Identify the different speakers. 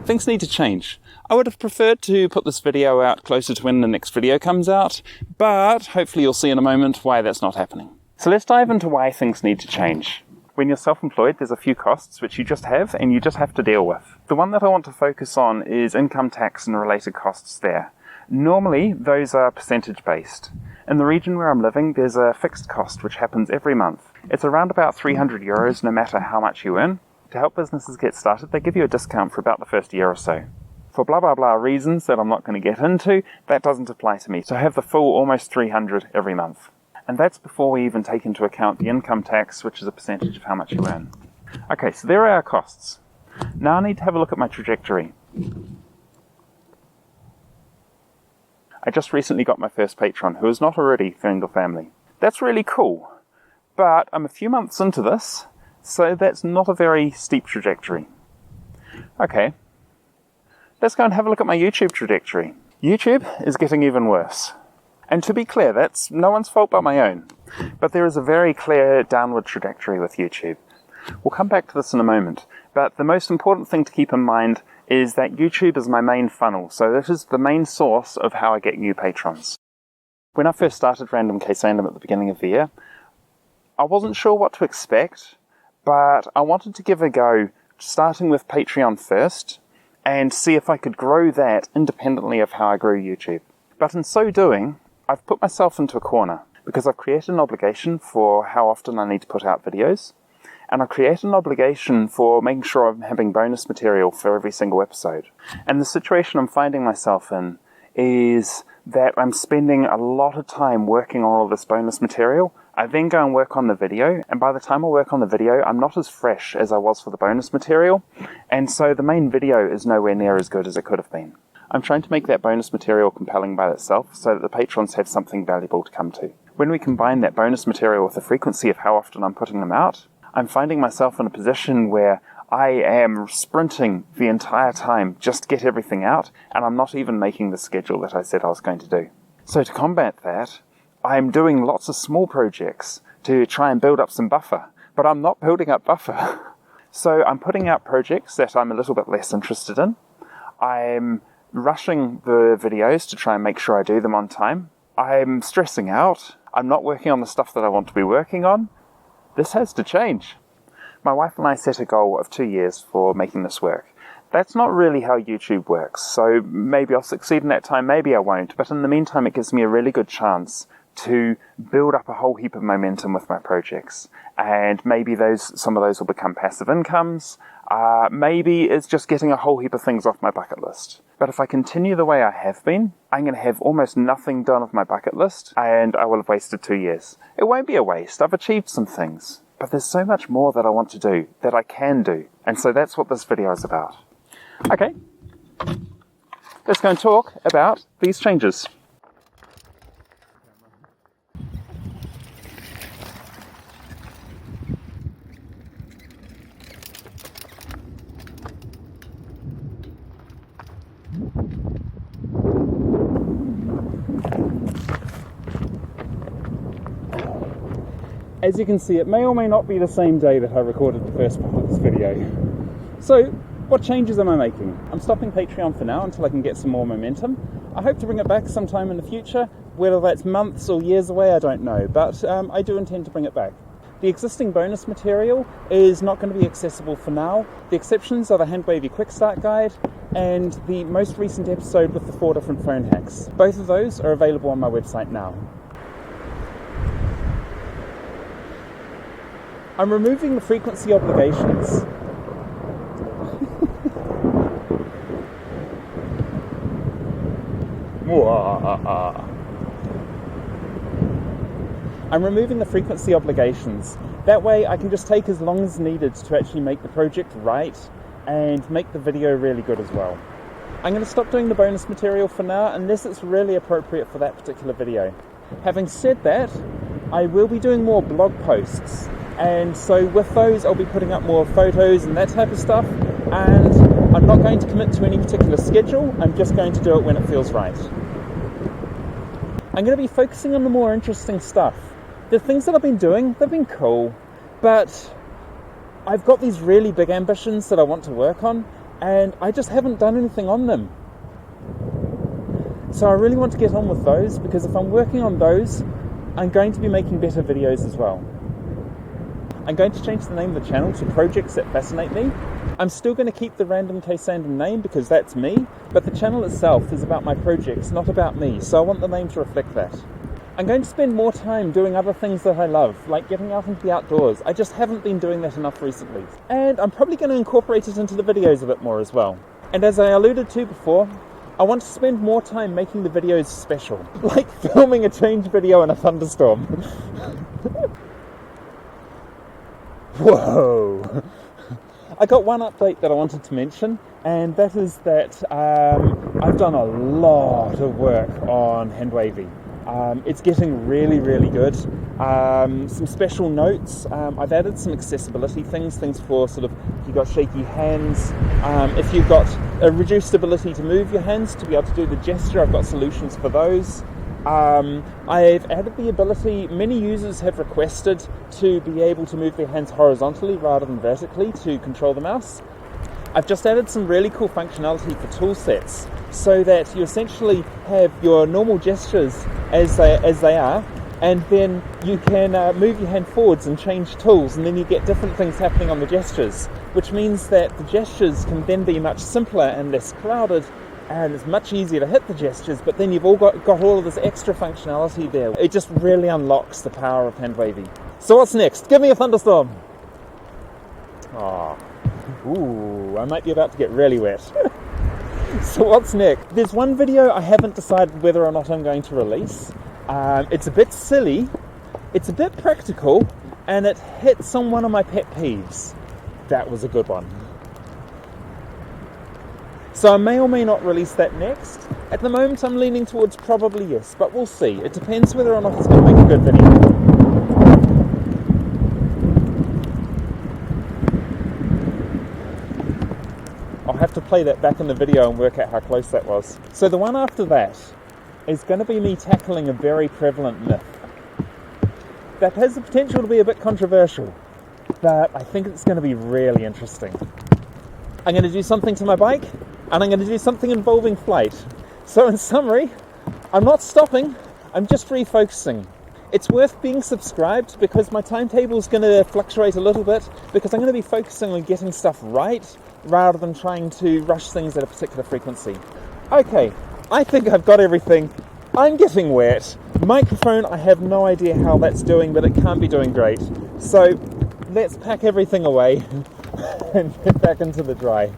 Speaker 1: things need to change. I would have preferred to put this video out closer to when the next video comes out, but hopefully you'll see in a moment why that's not happening. So let's dive into why things need to change. When you're self-employed, there's a few costs which you just have and you just have to deal with. The one that I want to focus on is income tax and related costs there. Normally, those are percentage-based. In the region where I'm living, there's a fixed cost which happens every month. It's around about €300 no matter how much you earn. To help businesses get started, they give you a discount for about the first year or so. For blah blah blah reasons that I'm not going to get into, that doesn't apply to me. So I have the full almost $300 every month. And that's before we even take into account the income tax, which is a percentage of how much you earn. Okay, so there are our costs. Now I need to have a look at my trajectory. I just recently got my first patron, who is not already friend or family. That's really cool, but I'm a few months into this, so that's not a very steep trajectory. Okay, let's go and have a look at my YouTube trajectory. YouTube is getting even worse. And to be clear, that's no one's fault but my own. But there is a very clear downward trajectory with YouTube. We'll come back to this in a moment. But the most important thing to keep in mind is that YouTube is my main funnel. So this is the main source of how I get new patrons. When I first started Random Case Random at the beginning of the year, I wasn't sure what to expect, but I wanted to give a go, starting with Patreon first, and see if I could grow that independently of how I grew YouTube. But in so doing, I've put myself into a corner because I've created an obligation for how often I need to put out videos, and I've created an obligation for making sure I'm having bonus material for every single episode. And the situation I'm finding myself in is that I'm spending a lot of time working on all this bonus material. I then go and work on the video, and by the time I work on the video, I'm not as fresh as I was for the bonus material, and so the main video is nowhere near as good as it could have been. I'm trying to make that bonus material compelling by itself so that the patrons have something valuable to come to. When we combine that bonus material with the frequency of how often I'm putting them out, I'm finding myself in a position where I am sprinting the entire time just to get everything out, and I'm not even making the schedule that I said I was going to do. So to combat that, I'm doing lots of small projects to try and build up some buffer, but I'm not building up buffer. So I'm putting out projects that I'm a little bit less interested in. I'm rushing the videos to try and make sure I do them on time. I'm stressing out. I'm not working on the stuff that I want to be working on. This has to change. My wife and I set a goal of 2 years for making this work. That's not really how YouTube works, so maybe I'll succeed in that time, maybe I won't, but in the meantime it gives me a really good chance to build up a whole heap of momentum with my projects. And maybe some of those will become passive incomes. Maybe it's just getting a whole heap of things off my bucket list. But if I continue the way I have been, I'm going to have almost nothing done off my bucket list, and I will have wasted 2 years. It won't be a waste. I've achieved some things. But there's so much more that I want to do, that I can do. And so that's what this video is about. Okay, let's go and talk about these changes. As you can see, it may or may not be the same day that I recorded the first part of this video. So, what changes am I making? I'm stopping Patreon for now until I can get some more momentum. I hope to bring it back sometime in the future. Whether that's months or years away, I don't know, but I do intend to bring it back. The existing bonus material is not going to be accessible for now. The exceptions are the Handwavy Quick Start Guide and the most recent episode with the 4 different phone hacks. Both of those are available on my website now. I'm removing the frequency obligations. I'm removing the frequency obligations. That way I can just take as long as needed to actually make the project right and make the video really good as well. I'm going to stop doing the bonus material for now unless it's really appropriate for that particular video. Having said that, I will be doing more blog posts. And so with those, I'll be putting up more photos and that type of stuff. And I'm not going to commit to any particular schedule. I'm just going to do it when it feels right. I'm going to be focusing on the more interesting stuff. The things that I've been doing, they've been cool. But I've got these really big ambitions that I want to work on. and I just haven't done anything on them. So I really want to get on with those, because if I'm working on those, I'm going to be making better videos as well. I'm going to change the name of the channel to Projects That Fascinate Me. I'm still going to keep the Random K Sandom name because that's me, but the channel itself is about my projects, not about me, so I want the name to reflect that. I'm going to spend more time doing other things that I love, like getting out into the outdoors. I just haven't been doing that enough recently. And I'm probably going to incorporate it into the videos a bit more as well. And as I alluded to before, I want to spend more time making the videos special, like filming a change video in a thunderstorm. Whoa! I got one update that I wanted to mention, and that is that I've done a lot of work on Handwavy. It's getting really, really good. Some special notes. I've added some accessibility things for sort of if you've got shaky hands, if you've got a reduced ability to move your hands to be able to do the gesture, I've got solutions for those. I've added the ability, many users have requested to be able to move their hands horizontally rather than vertically to control the mouse. I've just added some really cool functionality for tool sets so that you essentially have your normal gestures as they are, and then you can move your hand forwards and change tools, and then you get different things happening on the gestures, which means that the gestures can then be much simpler and less crowded, and it's much easier to hit the gestures, but then you've all got all of this extra functionality there. It just really unlocks the power of Handwavy. So what's next? Give me a thunderstorm! Oh, ooh, I might be about to get really wet. So what's next? There's one video I haven't decided whether or not I'm going to release. It's a bit silly, it's a bit practical, and it hits on one of my pet peeves. That was a good one. So I may or may not release that next. At the moment I'm leaning towards probably yes, but we'll see. It depends whether or not it's going to make a good video. I'll have to play that back in the video and work out how close that was. So the one after that is going to be me tackling a very prevalent myth that has the potential to be a bit controversial, but I think it's going to be really interesting. I'm going to do something to my bike, and I'm going to do something involving flight. So in summary, I'm not stopping, I'm just refocusing. It's worth being subscribed because my timetable is going to fluctuate a little bit, because I'm going to be focusing on getting stuff right rather than trying to rush things at a particular frequency. Okay, I think I've got everything. I'm getting wet. Microphone, I have no idea how that's doing, but it can't be doing great. So let's pack everything away and get back into the dry.